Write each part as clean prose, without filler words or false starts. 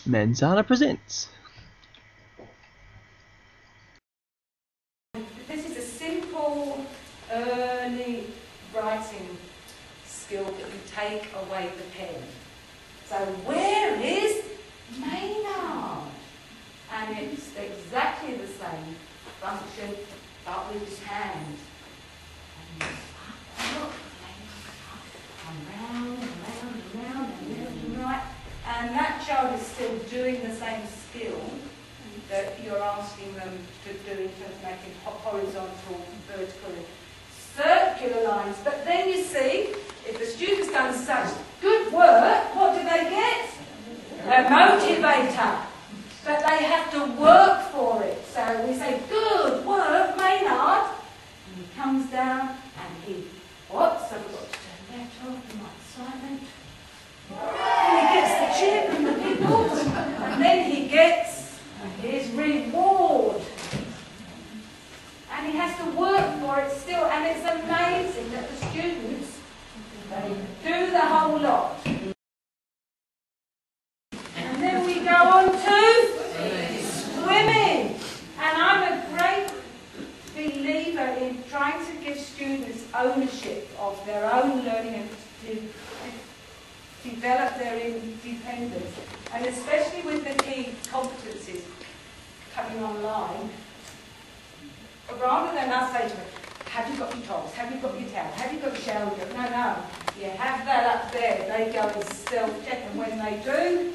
Manzana presents. This is a simple early writing skill that you take away the pen. So where is Maynard? And it's exactly the same function but with his hand. And look, round and round and round and left and right. And that child is still doing the same skill that you're asking them to do in terms of making horizontal, vertical, and circular lines. But then you see, if the student's done such good work, what do they get? A motivator. But they have to work for it. So we say, good work, Maynard. And he comes down and he, what? So we've got to turn left off in my excitement. And he gets the cheer from the people. And then he gets his reward. And he has to work for it still. And it's amazing that the students, they do the whole lot. And then we go on to swimming. And I'm a great believer in trying to give students ownership of their own learning and to develop their independence. And especially with the key competencies coming online, rather than us saying to them, have you got your towels? Have you got your towel? Have you got your shower? No. You have that up there. They go and self-check, and when they do,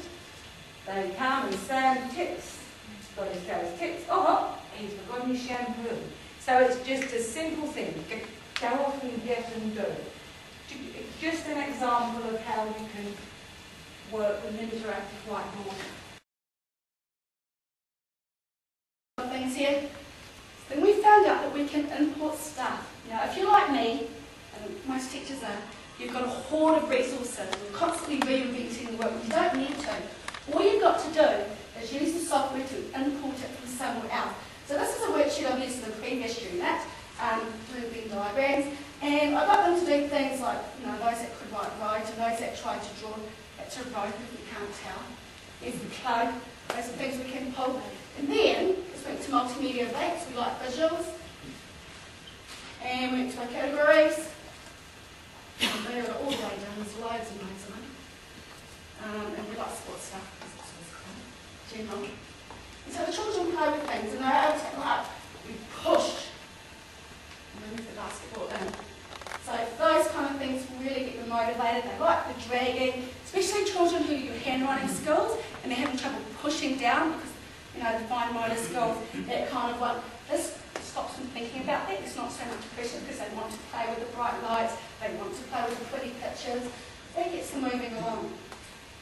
they come and Sam tips. He's got his toes tips. Oh, he's forgotten his shampoo. So it's just a simple thing. Go off and get and do. Just an example of how you can work with an interactive whiteboard. Things here. Then we found out that we can import stuff. Now, if you're like me, and most teachers are, you've got a hoard of resources. You're constantly reinventing the work. You don't need to. All you've got to do is use the software to import it from somewhere else. So this is a worksheet I've used in the previous unit, blue Venn diagrams, and I got them to do things like, those that could write right, and those that tried to draw it to right if you can't tell. There's the plug, those are things we can pull. And then, just went to multimedia events, we like visuals, and went to our categories, and they were all the way down, there's loads and loads of them. And we like sports stuff, general. And so the children play with things, and they're able to like, we push, and move the basketball in. So those kind of things really get them motivated. They like the dragging, especially children who do handwriting skills, and they're having trouble pushing down because, the fine motor skills, that kind of one. This stops them thinking about that. It's not so much pressure because they want to play with the bright lights, they want to play with the pretty pictures. That gets them moving along.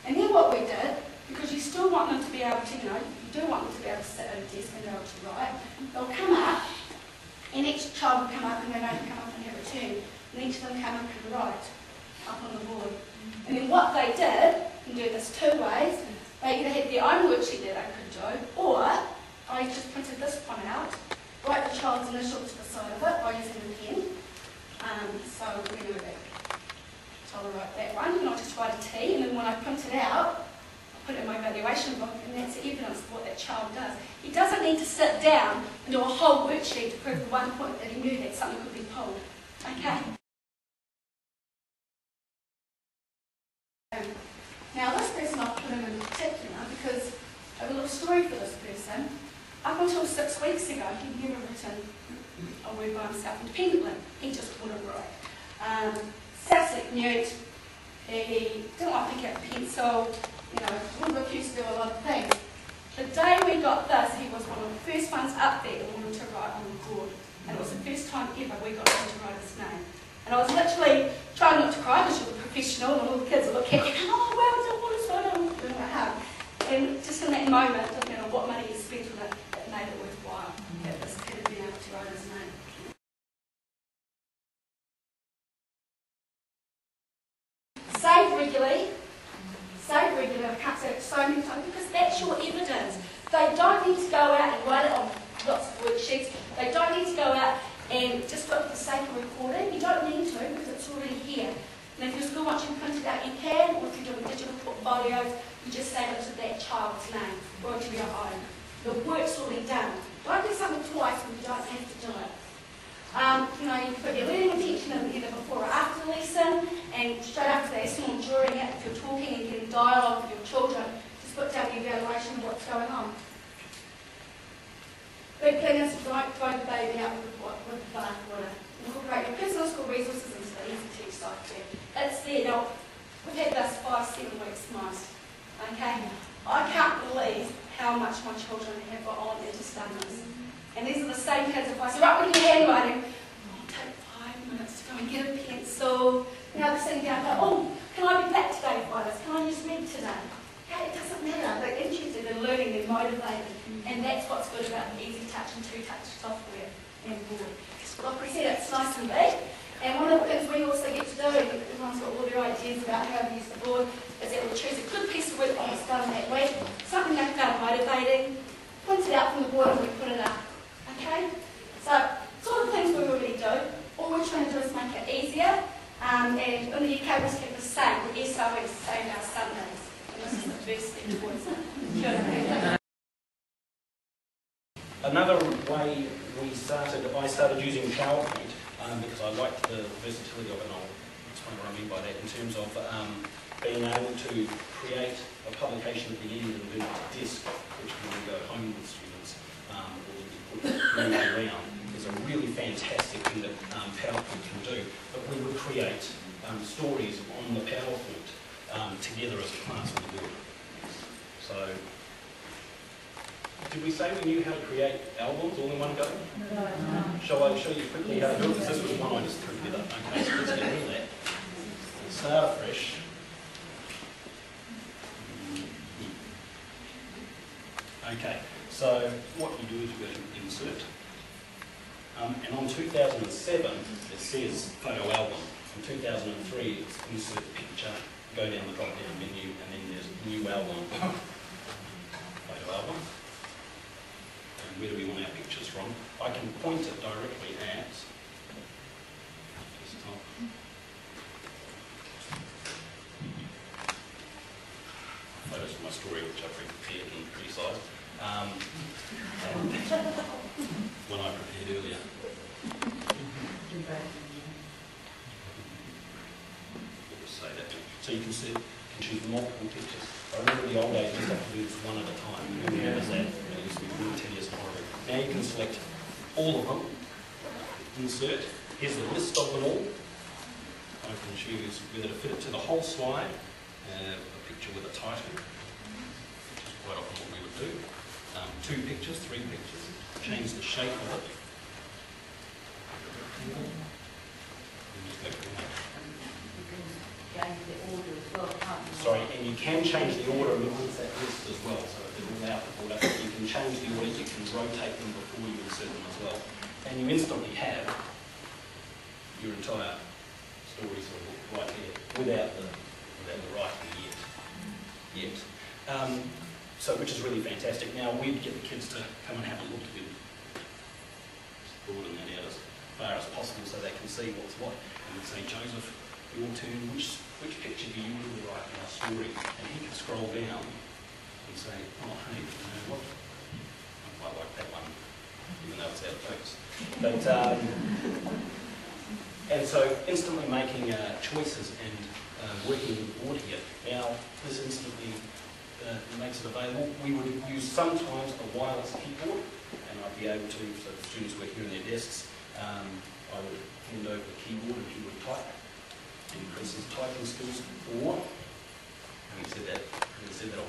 And then what we did, because you still want them to be able to, you do want them to be able to sit at a desk and be able to write, they'll come up, and each child will come up and they don't come up and have a turn. And each of them come up and write up on the board. And then what they did, you can do this two ways, they either had their own worksheet that they could do, or I just printed this one out, write the child's initials to the side of it by using the pen. So we know that child will write that one, and I'll just write a T, and then when I print it out, I put it in my evaluation book, and that's evidence of what that child does. He doesn't need to sit down and do a whole worksheet to prove the one point that he knew that something could be pulled. Okay? Now this person I've put him in particular because I have a little story for this person. Up until 6 weeks ago, he'd never written a word by himself independently. He just wouldn't write. Sassy, mute, he didn't like to pick up a pencil, wouldn't refuse to do a lot of things. The day we got this, he was one of the first ones up there that wanted to write on the board. And it was the first time ever we got him to write his name. And I was literally trying not to cry because you're a professional and all the kids are looking at you, oh, well, it's all this one, I'm doing my heart. And just in that moment, it doesn't matter what money you spent on it, it made it worthwhile that this kid had been able to write his name. Save regularly, I can't say it so many times because that's your evidence. They don't need to go out and write it on lots of worksheets. They don't need to go out and just for the sake of recording. You don't need to because it's already here. And if your school wants you printed out, you can, or if you're doing digital portfolios, you just save it to that child's name or to your own. The work's already done. Don't do something twice when you don't have to do it. You know, you put your learning intention in either before or after the lesson, and straight after that lesson or during it, if you're talking and getting dialogue with your children, just put down the evaluation of what's going on. Big thing is don't throw the baby out with the bathwater. Incorporate your personal school resources into the Easy Teach software. It's there. Now, we've had this 5-7 weeks most. Okay? I can't believe how much my children have got on into studies. And these are the same kids. If I say, right, what are you handwriting? Oh, take 5 minutes to go and get a pencil. Now they're sitting down and go, oh, can I be back today by this? Can I just read today? Okay, it doesn't matter. They're interested in learning, they're motivated. And that's what's good about the Easy Touch and 2-Touch software and board. Like we said, it's nice and big. And one of the things we also get to do, everyone's got all their ideas about how to use the board, is that we'll choose a good piece of work that was done that week, something they found motivating, point it out from the board and we put it up. Okay? So, sort of things we already do. All we're trying to do is make it easier. And in the UK, we keep the same. The SOS save our Sundays. And this is the first step towards it. Another way I started using PowerPoint because I liked the versatility of it, and I'll explain what I mean by that, in terms of being able to create a publication at the end and do a disc, which when we go home with students, or we move around, is a really fantastic thing that PowerPoint can do. But we would create stories on the PowerPoint together as a class on the board. So, did we say we knew how to create albums all in one go? No. Shall I show you quickly how to do it? Because this was one I just threw together. Okay, so let's get rid of that. We'll start afresh. Okay, so what you do is you go to Insert. And on 2007, it says Photo Album. On 2003, it's Insert Picture. Go down the drop-down menu, and then there's New Album. Photo Album. And where do we want our pictures from? I can point it directly at desktop. Photos from my story, which I've prepared and criticised. One I prepared earlier. Say that. So you can see, choose multiple pictures. I remember the old days, you used to have to do this one at a time. Who remembers that? It used to be really tedious and horrible. Now you can select all of them. Insert. Here's the list of them all. I can choose whether to fit it to the whole slide, a picture with a title, which is quite often what we would do. 2 pictures, 3 pictures. Change the shape of it. Sorry, and you can change the order of that list as well. So if they're all out of order, you can change the order, you can rotate them before you insert them as well. And you instantly have your entire story sort of right there without the writing yet. So which is really fantastic. Now we'd get the kids to come and have a look at it. Just broaden that out as far as possible so they can see what's what. And we'd say, Joseph, your turn, which picture do you really like in our story? And he could scroll down and say, oh hey, you know what? I quite like that one, even though it's out of focus. But and so instantly making choices and working with the board here. Now this instantly makes it available. We would use sometimes a wireless keyboard, and I'd be able to, so the students work here in their desks, I would hand over the keyboard and he would type. Increase his typing skills, or, having said that I